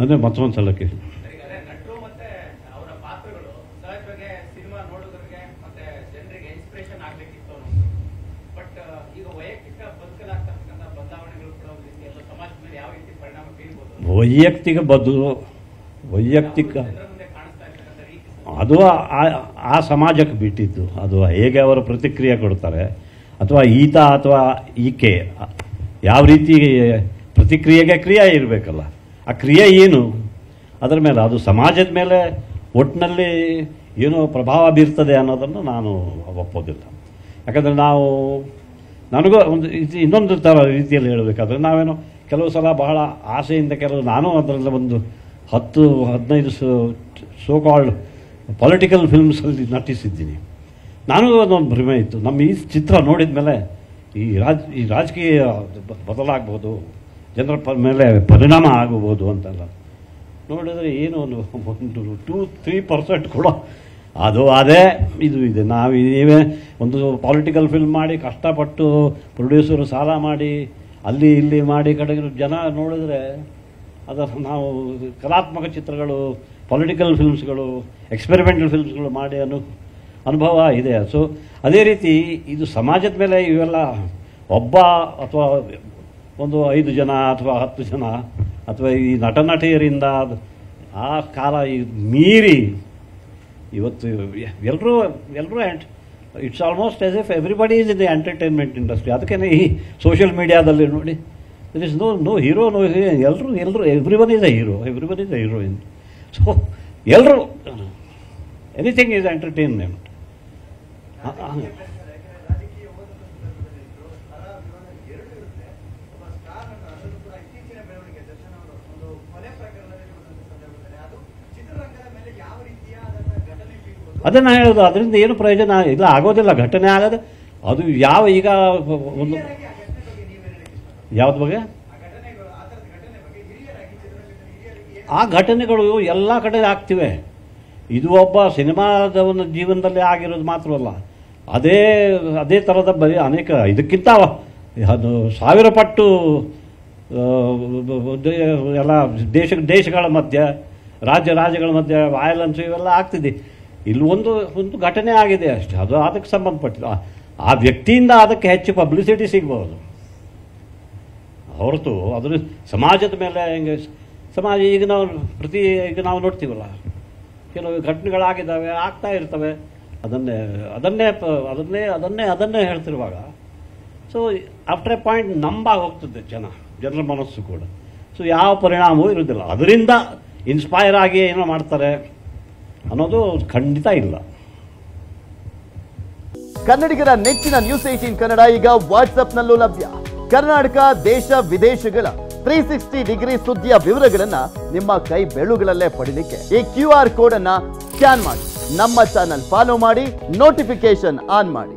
ಅಂದರೆ ಮತ್ತೊಂದು ಸಲಕ್ಕೆ ವೈಯಕ್ತಿಕ ಅದು ಆ ಸಮಾಜಕ್ಕೆ ಬಿಟ್ಟಿದ್ದು. ಅದು ಹೇಗೆ ಅವರು ಪ್ರತಿಕ್ರಿಯೆ ಕೊಡ್ತಾರೆ, ಅಥವಾ ಈತ ಅಥವಾ ಈಕೆ ಯಾವ ರೀತಿ ಪ್ರತಿಕ್ರಿಯೆಗೆ ಕ್ರಿಯೆ ಇರಬೇಕಲ್ಲ, ಆ ಕ್ರಿಯೆ ಏನು ಅದರ ಮೇಲೆ, ಅದು ಸಮಾಜದ ಮೇಲೆ ಒಟ್ಟಿನಲ್ಲಿ ಏನೋ ಪ್ರಭಾವ ಬೀರ್ತದೆ ಅನ್ನೋದನ್ನು ನಾನು ಒಪ್ಪೋದಿಲ್ಲ. ಯಾಕಂದರೆ ನನಗೂ ಇನ್ನೊಂದು ಥರ ರೀತಿಯಲ್ಲಿ ಹೇಳಬೇಕಾದ್ರೆ, ನಾವೇನೋ ಕೆಲವು ಸಲ ಬಹಳ ಆಸೆಯಿಂದ ನಾನು ಅದರಲ್ಲಿ ಒಂದು 10-15 ಸೋ ಕಾಲ್ಡ್ ಪೊಲಿಟಿಕಲ್ ಫಿಲ್ಮ್ಸಲ್ಲಿ ನಟಿಸಿದ್ದೀನಿ. ನನಗೂ ಅದೊಂದು ಭ್ರಮೆ ಇತ್ತು, ನಮ್ಮ ಈ ಚಿತ್ರ ನೋಡಿದ ಮೇಲೆ ಈ ರಾಜಕೀಯ ಬದಲಾಗ್ಬೋದು, ಜನರ ಮೇಲೆ ಪರಿಣಾಮ ಆಗಬಹುದು ಅಂತೆಲ್ಲ ನೋಡಿದರೆ ಏನು ಒಂದು 2-3% ಕೂಡ ಅದೇ ಇದು ಇದೆ. ನೀವೇ ಒಂದು ಪೊಲಿಟಿಕಲ್ ಫಿಲ್ಮ್ ಮಾಡಿ ಕಷ್ಟಪಟ್ಟು ಪ್ರೊಡ್ಯೂಸರು ಸಾಲ ಮಾಡಿ ಅಲ್ಲಿ ಇಲ್ಲಿ ಮಾಡಿ ಕಡೆಗೆ ಜನ ನೋಡಿದ್ರೆ ನಾವು ಕಲಾತ್ಮಕ ಚಿತ್ರಗಳು, ಪೊಲಿಟಿಕಲ್ ಫಿಲ್ಮ್ಸ್ಗಳು, ಎಕ್ಸ್ಪೆರಿಮೆಂಟಲ್ ಫಿಲ್ಮ್ಸ್ಗಳು ಮಾಡಿ ಅನುಭವ ಇದೆ. ಸೊ ಅದೇ ರೀತಿ ಇದು ಸಮಾಜದ ಮೇಲೆ ಇವೆಲ್ಲ ಒಬ್ಬ ಅಥವಾ ಒಂದು 5 ಜನ ಅಥವಾ 10 ಜನ ಅಥವಾ ಈ ನಟನಟಿಯರಿಂದ ಆ ಕಾಲ ಮೀರಿ ಇವತ್ತು ಎಲ್ಲರೂ it's almost as if everybody is in the entertainment industry. ಅದಕ್ಕೆ ಈ ಸೋಷಿಯಲ್ ಮೀಡಿಯಾದಲ್ಲಿ ನೋಡಿ, ದರ್ ಇಸ್ ನೋ ಹೀರೋ, ಎಲ್ಲರೂ everyone is a hero, everyone is a heroine. So ಎಲ್ಲರೂ ಎನಿಥಿಂಗ್ ಈಸ್ ಎಂಟರ್ಟೈನ್ಮೆಂಟ್. ಅದನ್ನು ಹೇಳೋದು, ಅದರಿಂದ ಏನು ಪ್ರಯೋಜನ ಇಲ್ಲ, ಆಗೋದಿಲ್ಲ, ಘಟನೆ ಆಗೋದು. ಅದು ಈಗ ಒಂದು ಯಾವ್ದು ಬಗ್ಗೆ ಆ ಘಟನೆಗಳು ಎಲ್ಲ ಕಡೆ ಆಗ್ತಿವೆ. ಇದು ಒಬ್ಬ ಸಿನಿಮಾದ ಒಂದು ಜೀವನದಲ್ಲಿ ಆಗಿರೋದು ಮಾತ್ರವಲ್ಲ, ಅದೇ ಥರದ ಬರೀ ಅನೇಕ ಇದಕ್ಕಿಂತ 1000 ಪಟ್ಟು ಎಲ್ಲ ದೇಶಗಳ ಮಧ್ಯೆ, ರಾಜ್ಯಗಳ ಮಧ್ಯೆ ವಯಲೆನ್ಸ್ ಇವೆಲ್ಲ ಆಗ್ತಿದೆ. ಇಲ್ಲಿ ಒಂದು ಘಟನೆ ಆಗಿದೆ ಅಷ್ಟೇ, ಅದು ಅದಕ್ಕೆ ಸಂಬಂಧಪಟ್ಟಿದ್ದು. ಆ ವ್ಯಕ್ತಿಯಿಂದ ಅದಕ್ಕೆ ಹೆಚ್ಚು ಪಬ್ಲಿಸಿಟಿ ಸಿಗ್ಬೋದು ಹೊರತು ಅದ್ರ ಸಮಾಜದ ಮೇಲೆ ಹೆಂಗೆ ಸಮಾಜ ಈಗ ನಾವು ನೋಡ್ತೀವಲ್ಲ, ಕೆಲವು ಘಟನೆಗಳಾಗಿದ್ದಾವೆ, ಆಗ್ತಾ ಇರ್ತವೆ, ಅದನ್ನೇ ಹೇಳ್ತಿರುವಾಗ ಸೊ ಆಫ್ಟರ್ ಎ ಪಾಯಿಂಟ್ ನಂಬಾಗಿ ಹೋಗ್ತದೆ ಜನರ ಮನಸ್ಸು ಕೂಡ. ಸೊ ಯಾವ ಪರಿಣಾಮವೂ ಇರೋದಿಲ್ಲ, ಅದರಿಂದ ಇನ್ಸ್ಪೈರ್ ಆಗಿ ಏನೋ ಮಾಡ್ತಾರೆ ಅನ್ನೋದು ಖಂಡಿತ ಇಲ್ಲ. ಕನ್ನಡಿಗರ ನೆಚ್ಚಿನ ನ್ಯೂಸ್ 18 ಕನ್ನಡ ಈಗ ವಾಟ್ಸ್ಆಪ್ನಲ್ಲೂ ಲಭ್ಯ. ಕರ್ನಾಟಕ, ದೇಶ ವಿದೇಶಗಳ 360 ಡಿಗ್ರಿ ಸುದ್ದಿಯ ವಿವರಗಳನ್ನ ನಿಮ್ಮ ಕೈ ಬೆರಳುಗಳಲ್ಲೇ ಪಡಿಲಿಕ್ಕೆ ಈ QR ಕೋಡ್ ಅನ್ನ ಸ್ಕ್ಯಾನ್ ಮಾಡಿ, ನಮ್ಮ ಚಾನಲ್ ಫಾಲೋ ಮಾಡಿ, ನೋಟಿಫಿಕೇಶನ್ ಆನ್ ಮಾಡಿ.